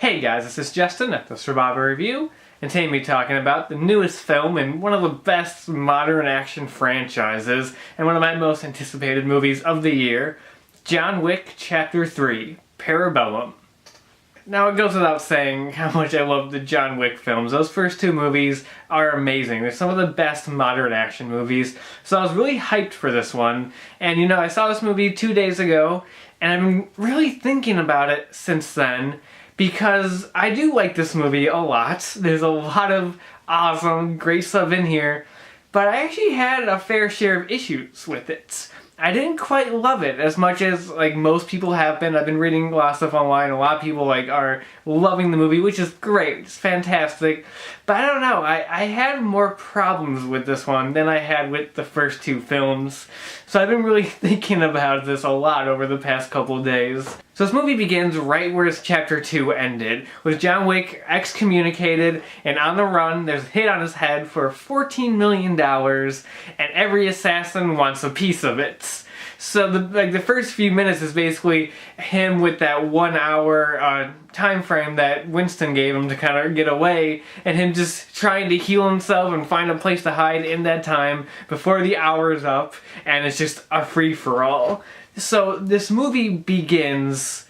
Hey guys, this is Justin at the Survivor Review, and today we'll be talking about the newest film in one of the best modern action franchises, and one of my most anticipated movies of the year, John Wick Chapter 3, Parabellum. Now it goes without saying how much I love the John Wick films. Those first two movies are amazing. They're some of the best modern action movies, so I was really hyped for this one. And I saw this movie 2 days ago, and I've been really thinking about it since then, because I do like this movie a lot. There's a lot of awesome, great stuff in here, but I actually had a fair share of issues with it. I didn't quite love it as much as most people have been. I've been reading a lot of stuff online. A lot of people are loving the movie, which is great. It's fantastic. But I don't know. I had more problems with this one than I had with the first two films. So I've been really thinking about this a lot over the past couple days. So this movie begins right where Chapter 2 ended, with John Wick excommunicated and on the run. There's a hit on his head for $14 million, and every assassin wants a piece of it. So the first few minutes is basically him with that 1 hour time frame that Winston gave him to kind of get away, and him just trying to heal himself and find a place to hide in that time before the hour is up, and it's just a free-for-all. So this movie begins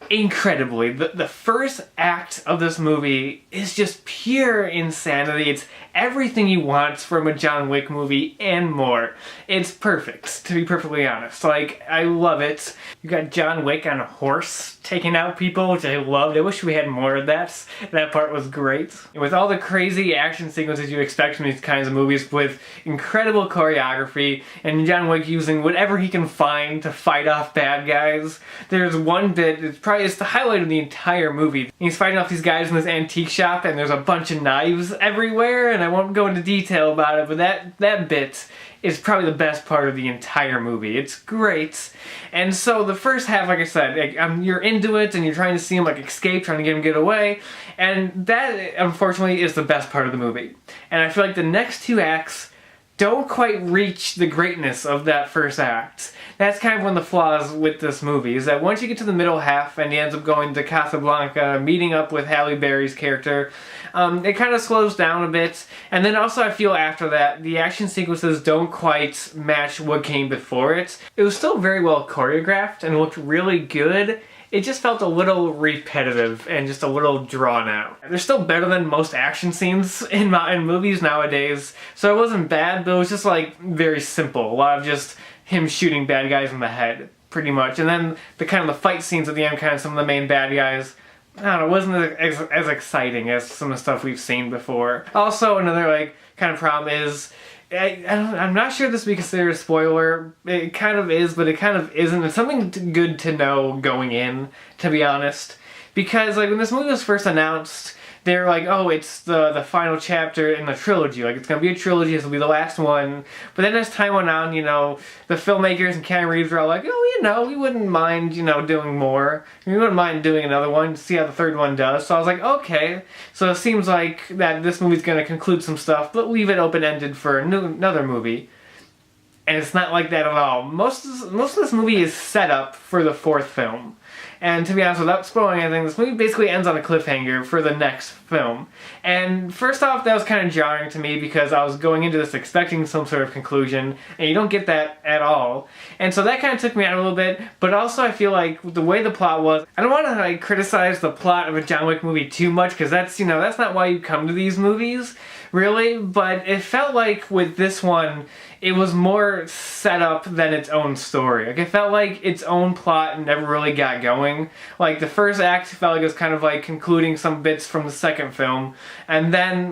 incredibly. The first act of this movie is just pure insanity. It's everything you want from a John Wick movie and more. It's perfect, to be perfectly honest. I love it. You got John Wick on a horse taking out people, which I loved. I wish we had more of that. That part was great. And with all the crazy action sequences you expect from these kinds of movies, with incredible choreography, and John Wick using whatever he can find to fight off bad guys. There's one bit, it's the highlight of the entire movie. He's fighting off these guys in this antique shop, and there's a bunch of knives everywhere, and I won't go into detail about it, but that bit is probably the best part of the entire movie. It's great. And so the first half, like I said, you're into it, and you're trying to see him escape, trying to get him get away, and that, unfortunately, is the best part of the movie. And I feel like the next two acts don't quite reach the greatness of that first act. That's kind of one of the flaws with this movie, is that once you get to the middle half and he ends up going to Casablanca, meeting up with Halle Berry's character, it kind of slows down a bit. And then also I feel after that, the action sequences don't quite match what came before it. It was still very well choreographed and looked really good. It just felt a little repetitive and just a little drawn out. They're still better than most action scenes in movies nowadays, so it wasn't bad, but it was just very simple. A lot of just him shooting bad guys in the head, pretty much. And then the fight scenes at the end, some of the main bad guys, I don't know, it wasn't as exciting as some of the stuff we've seen before. Also, another kind of problem is, I'm not sure this would be considered a spoiler. It kind of is, but it kind of isn't. It's something good to know going in, to be honest. Because when this movie was first announced, they were oh, it's the final chapter in the trilogy. It's going to be a trilogy, this will be the last one. But then as time went on, the filmmakers and Keanu Reeves were all oh, we wouldn't mind, doing more. We wouldn't mind doing another one to see how the third one does. So I was okay. So it seems that this movie's going to conclude some stuff, but leave it open-ended for another movie. And it's not like that at all. Most of this movie is set up for the fourth film. And to be honest, without spoiling anything, this movie basically ends on a cliffhanger for the next film. And first off, that was kind of jarring to me, because I was going into this expecting some sort of conclusion, and you don't get that at all. And so that kind of took me out a little bit, but also I feel the way the plot was, I don't want to criticize the plot of a John Wick movie too much, because that's not why you come to these movies, really, but it felt with this one, it was more set up than its own story. It felt its own plot never really got going. The first act felt it was kind of concluding some bits from the second film, and then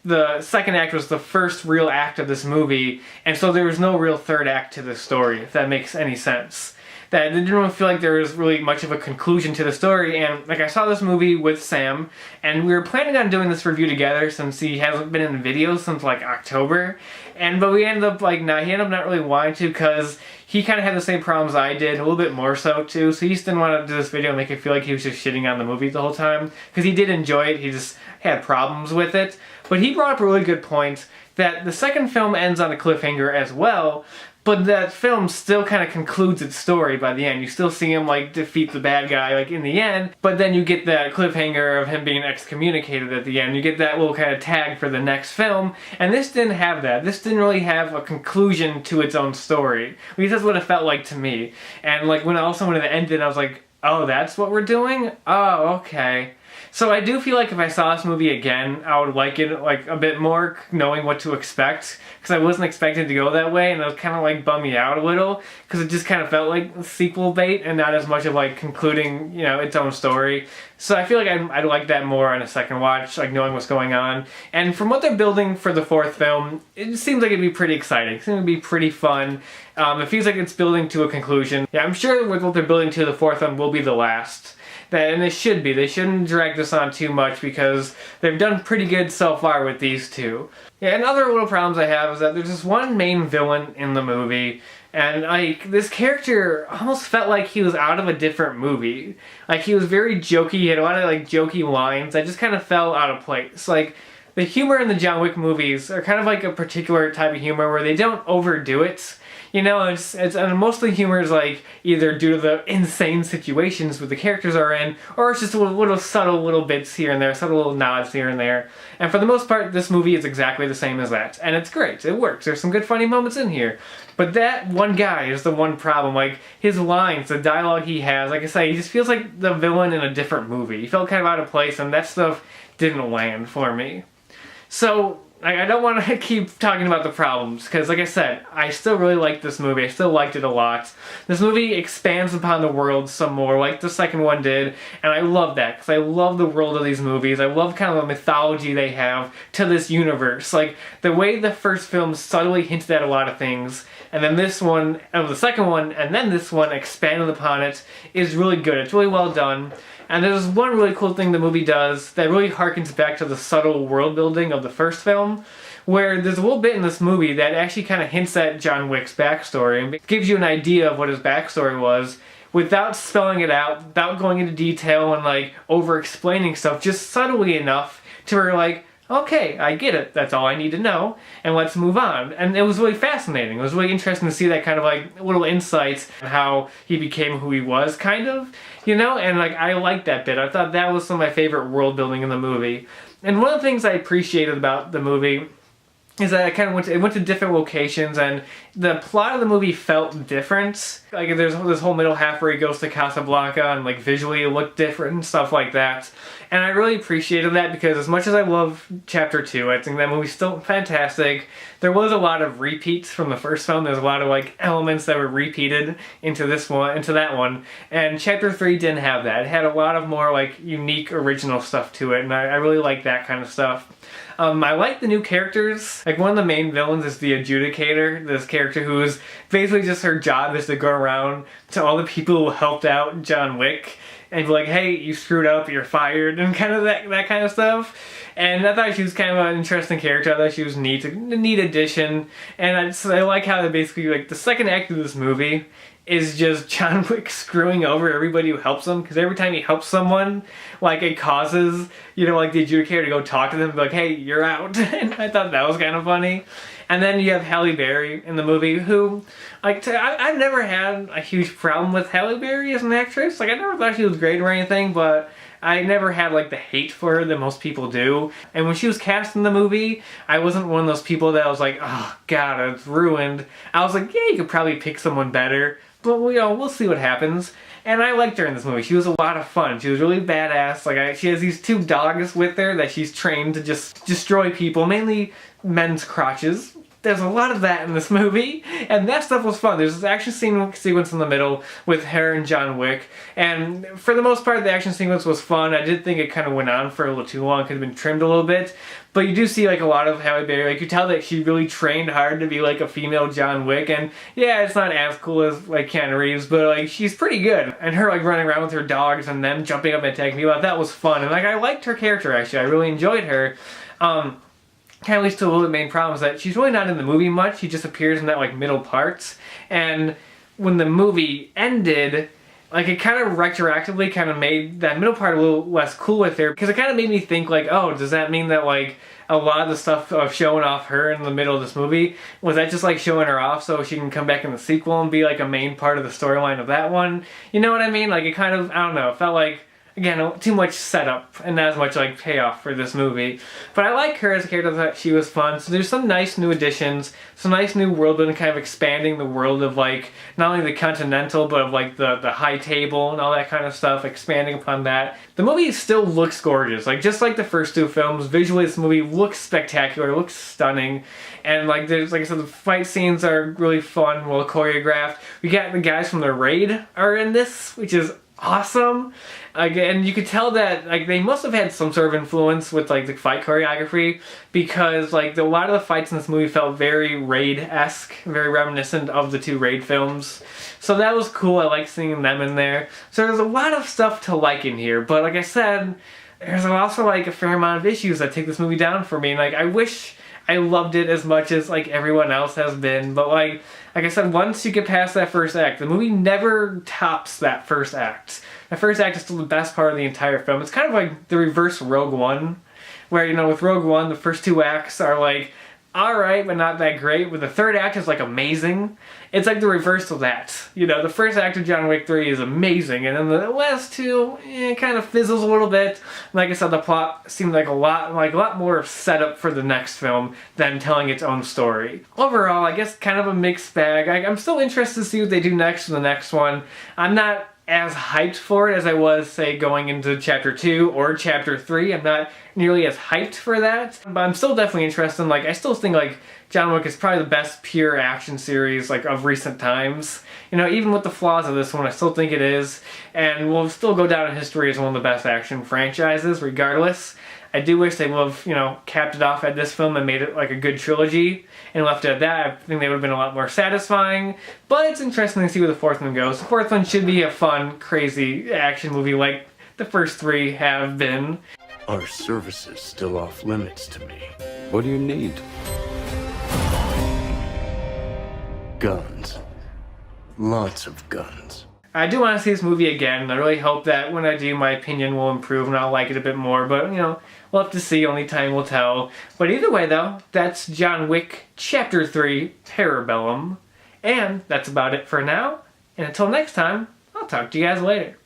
the second act was the first real act of this movie, and so there was no real third act to the story, if that makes any sense. That it didn't really feel like there was really much of a conclusion to the story. And I saw this movie with Sam, and we were planning on doing this review together since he hasn't been in the videos since October. But we ended up he ended up not really wanting to, because he kind of had the same problems I did, a little bit more so too. So he just didn't want to do this video and make it feel like he was just shitting on the movie the whole time, because he did enjoy it, he just had problems with it. But he brought up a really good point, that the second film ends on a cliffhanger as well, but that film still kind of concludes its story by the end. You still see him like defeat the bad guy like in the end, but then you get that cliffhanger of him being excommunicated at the end. You get that little kind of tag for the next film, and this didn't have that. This didn't really have a conclusion to its own story. At least that's what it felt like to me. And like when it ended, I was like, oh, that's what we're doing? Oh, okay. So I do feel like if I saw this movie again, I would like it like a bit more, knowing what to expect, because I wasn't expecting to go that way, and it was kind of like bummed me out a little, because it just kind of felt like sequel bait and not as much of like concluding, you know, its own story. So I feel like I'd like that more on a second watch, like knowing what's going on. And from what they're building for the fourth film, it seems like it'd be pretty exciting. It seems to be pretty fun. It feels like it's building to a conclusion. Yeah, I'm sure with what they're building to, the fourth one will be the last. And they should be. They shouldn't drag this on too much because they've done pretty good so far with these two. Yeah, and other little problems I have is that there's this one main villain in the movie, and like this character almost felt like he was out of a different movie. Like he was very jokey, he had a lot of like jokey lines that just kind of fell out of place. Like the humor in the John Wick movies are kind of like a particular type of humor where they don't overdo it. You know, and mostly humor is like either due to the insane situations where the characters are in, or it's just little subtle little bits here and there, subtle little nods here and there. And for the most part, this movie is exactly the same as that. And it's great. It works. There's some good funny moments in here. But that one guy is the one problem. Like, his lines, the dialogue he has, like I say, he just feels like the villain in a different movie. He felt kind of out of place, and that stuff didn't land for me. So I don't want to keep talking about the problems, because like I said, I still really like this movie. I still liked it a lot. This movie expands upon the world some more, like the second one did, and I love that, because I love the world of these movies. I love kind of the mythology they have to this universe. Like, the way the first film subtly hinted at a lot of things, and then this one, the second one, and then this one expanded upon it, is really good. It's really well done. And there's one really cool thing the movie does that really harkens back to the subtle world building of the first film, where there's a little bit in this movie that actually kind of hints at John Wick's backstory and gives you an idea of what his backstory was without spelling it out, without going into detail and like over-explaining stuff, just subtly enough to where you're like, okay, I get it. That's all I need to know, and let's move on. And it was really fascinating. It was really interesting to see that kind of like little insights on how he became who he was, kind of, you know? And like, I liked that bit. I thought that was some of my favorite world building in the movie. And one of the things I appreciated about the movie is that it went to different locations, and the plot of the movie felt different. Like, there's this whole middle half where he goes to Casablanca, and like visually it looked different and stuff like that. And I really appreciated that, because as much as I love Chapter 2, I think that movie's still fantastic. There was a lot of repeats from the first film. There's a lot of like elements that were repeated into that one. And Chapter 3 didn't have that. It had a lot of more like unique original stuff to it, and I really like that kind of stuff. I like the new characters. Like, one of the main villains is the Adjudicator, this character who's basically just her job is to go around to all the people who helped out John Wick and be like, hey, you screwed up, you're fired, and kind of that kind of stuff. And I thought she was kind of an interesting character. I thought she was a neat addition. And I like how they basically, like, the second act of this movie is just John Wick screwing over everybody who helps him, because every time he helps someone, like, it causes, you know, like, the Adjudicator to go talk to them and be like, hey, you're out. And I thought that was kind of funny. And then you have Halle Berry in the movie, who, like, I've never had a huge problem with Halle Berry as an actress. Like, I never thought she was great or anything, but I never had, like, the hate for her that most people do. And when she was cast in the movie, I wasn't one of those people that was like, oh, God, it's ruined. I was like, yeah, you could probably pick someone better, but, you know, we'll see what happens. And I liked her in this movie. She was a lot of fun. She was really badass. Like, she has these 2 dogs with her that she's trained to just destroy people, mainly men's crotches. There's a lot of that in this movie, and that stuff was fun. There's this action sequence in the middle with her and John Wick, and for the most part, the action sequence was fun. I did think it kind of went on for a little too long, could have been trimmed a little bit, but you do see, like, a lot of Halle Berry. Like, you tell that she really trained hard to be, like, a female John Wick, and yeah, it's not as cool as, like, Keanu Reeves, but, like, she's pretty good. And her, like, running around with her dogs and them jumping up and attacking people, that was fun, and, like, I liked her character, actually. I really enjoyed her. Kind of leads to a little bit main problem is that she's really not in the movie much. She just appears in that, like, middle parts. And when the movie ended, like it kind of retroactively kind of made that middle part a little less cool with her, because it kind of made me think like, oh, does that mean that like a lot of the stuff of showing off her in the middle of this movie, was that just like showing her off so she can come back in the sequel and be like a main part of the storyline of that one? You know what I mean? Like it kind of, I don't know, it felt like, again, too much setup and not as much like payoff for this movie. But I like her as a character, that she was fun. So there's some nice new additions, some nice new world building, kind of expanding the world of like not only the Continental but of like the High Table and all that kind of stuff, expanding upon that. The movie still looks gorgeous, like just like the first two films. Visually this movie looks spectacular, looks stunning, and like there's, like I said, the fight scenes are really fun, well choreographed. We got the guys from the Raid are in this, which is awesome. Again, you could tell that like they must have had some sort of influence with like the fight choreography, because like a lot of the fights in this movie felt very Raid-esque, very reminiscent of the two Raid films. So that was cool. I like seeing them in there. So there's a lot of stuff to like in here, but like I said, there's also like a fair amount of issues that take this movie down for me. And like I wish I loved it as much as like everyone else has been, but like I said, once you get past that first act, the movie never tops that first act. The first act is still the best part of the entire film. It's kind of like the reverse Rogue One, where, you know, with Rogue One, the first two acts are like alright, but not that great, but the third act is like amazing. It's like the reverse of that. You know, the first act of John Wick 3 is amazing, and then the last two, kind of fizzles a little bit. Like I said, the plot seemed like a lot more setup for the next film than telling its own story. Overall, I guess kind of a mixed bag. I'm still interested to see what they do next in the next one. I'm not as hyped for it as I was, say, going into Chapter 2 or Chapter 3. I'm not nearly as hyped for that, but I'm still definitely interested in, like, I still think, like, John Wick is probably the best pure action series, like, of recent times. You know, even with the flaws of this one, I still think it is, and will still go down in history as one of the best action franchises, regardless. I do wish they would have, you know, capped it off at this film and made it like a good trilogy and left it at that. I think they would have been a lot more satisfying, but it's interesting to see where the fourth one goes. The fourth one should be a fun, crazy action movie like the first three have been. Are services still off limits to me? What do you need? Guns. Lots of guns. I do want to see this movie again, and I really hope that when I do, my opinion will improve and I'll like it a bit more, but, you know, we'll have to see, only time will tell. But either way, though, that's John Wick Chapter 3, Parabellum, and that's about it for now, and until next time, I'll talk to you guys later.